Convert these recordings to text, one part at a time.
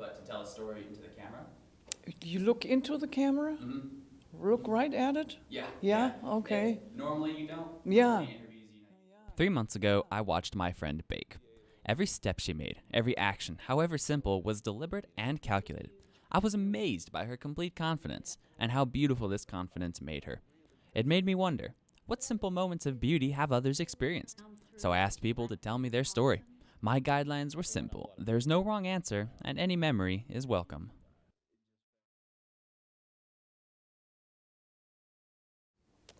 but to tell a story into the camera. You look into the camera? Mm-hmm. Look right at it? Yeah. Yeah? Okay. Normally you don't. Yeah. Normally in interviews, 3 months ago, I watched my friend bake. Every step she made, every action, however simple, was deliberate and calculated. I was amazed by her complete confidence and how beautiful this confidence made her. It made me wonder, what simple moments of beauty have others experienced? So I asked people to tell me their story. My guidelines were simple. There's no wrong answer, and any memory is welcome.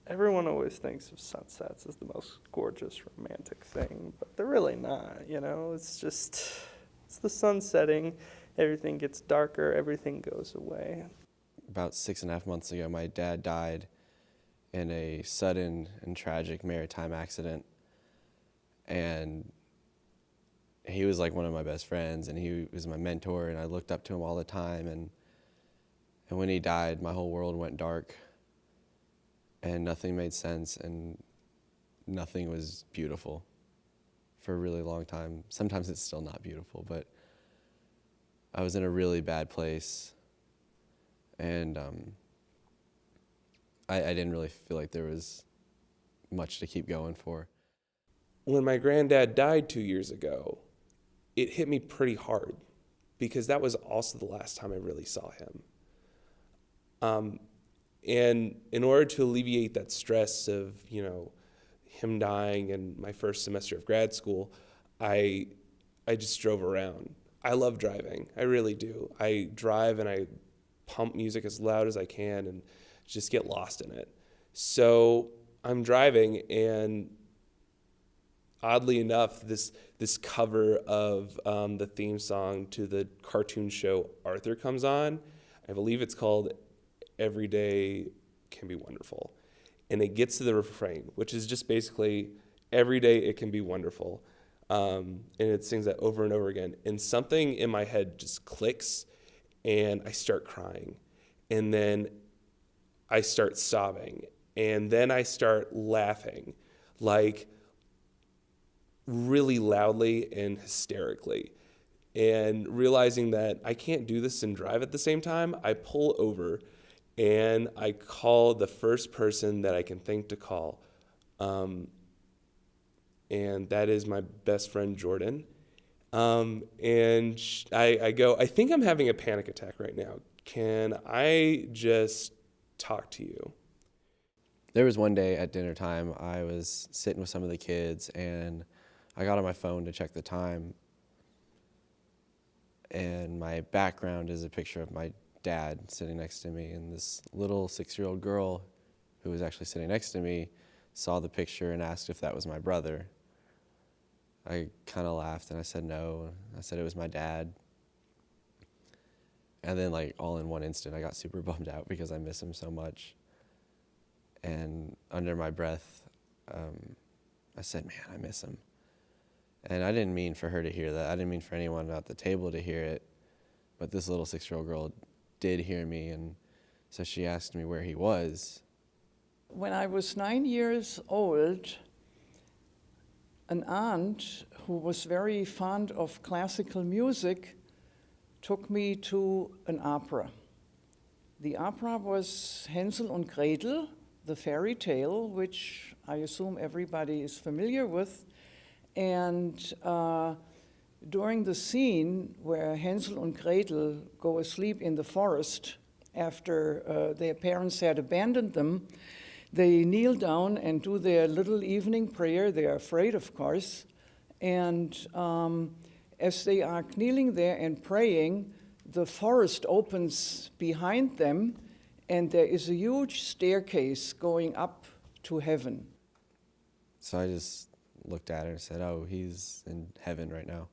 Everyone always thinks of sunsets as the most gorgeous romantic thing, but they're really not, you know? It's the sun setting, everything gets darker, everything goes away. About 6.5 months ago, my dad died in a sudden and tragic maritime accident. And he was like one of my best friends, and he was my mentor, and I looked up to him all the time. And when he died, my whole world went dark, and nothing made sense, and nothing was beautiful for a really long time. Sometimes it's still not beautiful, but I was in a really bad place, and I didn't really feel like there was much to keep going for. When my granddad died 2 years ago, it hit me pretty hard because that was also the last time I really saw him. And in order to alleviate that stress of, him dying and my first semester of grad school, I just drove around. I love driving. I really do. I drive and I pump music as loud as I can and just get lost in it. So I'm driving, and oddly enough, this cover of the theme song to the cartoon show Arthur comes on. I believe it's called Every Day Can Be Wonderful. And it gets to the refrain, which is just basically, every day it can be wonderful. And it sings that over and over again. And something in my head just clicks, and I start crying. And then I start sobbing. And then I start laughing, like really loudly and hysterically. And realizing that I can't do this and drive at the same time, I pull over and I call the first person that I can think to call. And that is my best friend, Jordan. And I go, I think I'm having a panic attack right now. Can I just talk to you? There was one day at dinner time, I was sitting with some of the kids, and I got on my phone to check the time. And my background is a picture of my dad sitting next to me, and this little 6-year-old girl who was actually sitting next to me saw the picture and asked if that was my brother. I kind of laughed and I said no. I said it was my dad. And then, like, all in one instant, I got super bummed out because I miss him so much. And under my breath, I said, man, I miss him. And I didn't mean for her to hear that. I didn't mean for anyone at the table to hear it. But this little 6-year-old girl did hear me, and so she asked me where he was. When I was 9 years old, an aunt who was very fond of classical music took me to an opera. The opera was Hänsel und Gretel, the fairy tale, which I assume everybody is familiar with. And during the scene where Hänsel and Gretel go asleep in the forest after their parents had abandoned them, they kneel down and do their little evening prayer. They are afraid, of course. And as they are kneeling there and praying, the forest opens behind them, and there is a huge staircase going up to heaven. So I just looked at her and said, oh, he's in heaven right now.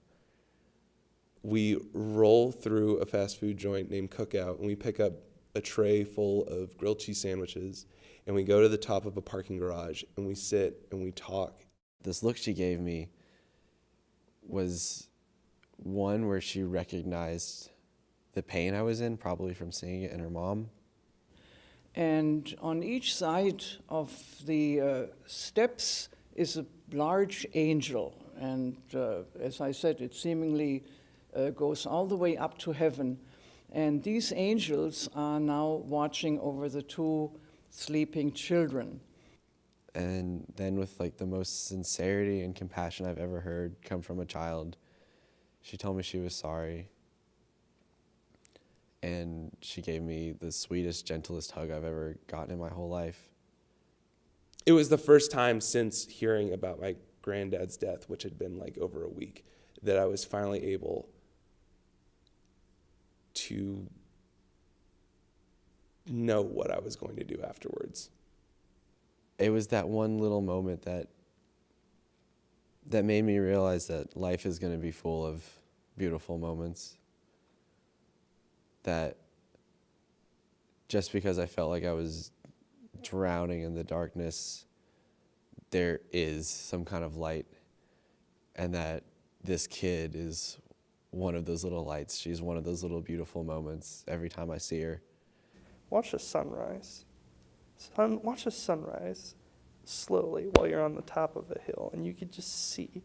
We roll through a fast food joint named Cookout, and we pick up a tray full of grilled cheese sandwiches, and we go to the top of a parking garage, and we sit and we talk. This look she gave me was one where she recognized the pain I was in, probably from seeing it in her mom. And on each side of the steps is a large angel. And as I said, it's seemingly goes all the way up to heaven. And these angels are now watching over the two sleeping children. And then with like the most sincerity and compassion I've ever heard come from a child, she told me she was sorry. And she gave me the sweetest, gentlest hug I've ever gotten in my whole life. It was the first time since hearing about my granddad's death, which had been like over a week, that I was finally able to know what I was going to do afterwards. It was that one little moment that made me realize that life is going to be full of beautiful moments. That just because I felt like I was drowning in the darkness, there is some kind of light, and that this kid is one of those little lights. She's one of those little beautiful moments every time I see her. Watch the sunrise. Watch the sunrise slowly while you're on the top of a hill, and you could just see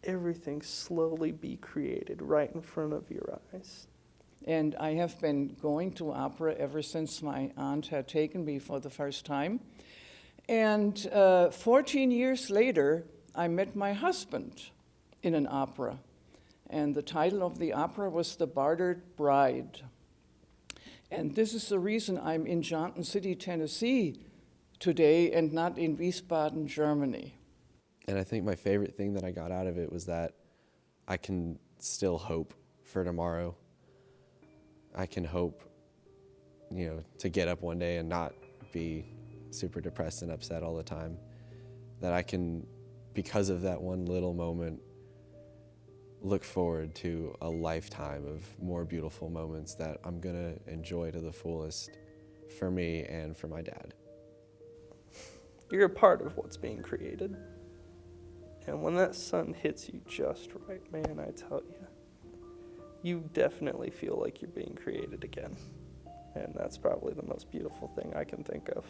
everything slowly be created right in front of your eyes. And I have been going to opera ever since my aunt had taken me for the first time. And 14 years later, I met my husband in an opera. And the title of the opera was The Bartered Bride. And this is the reason I'm in Johnson City, Tennessee today and not in Wiesbaden, Germany. And I think my favorite thing that I got out of it was that I can still hope for tomorrow. I can hope, to get up one day and not be super depressed and upset all the time. That I can, because of that one little moment, look forward to a lifetime of more beautiful moments that I'm gonna enjoy to the fullest for me and for my dad. You're a part of what's being created. And when that sun hits you just right, man, I tell you, you definitely feel like you're being created again. And that's probably the most beautiful thing I can think of.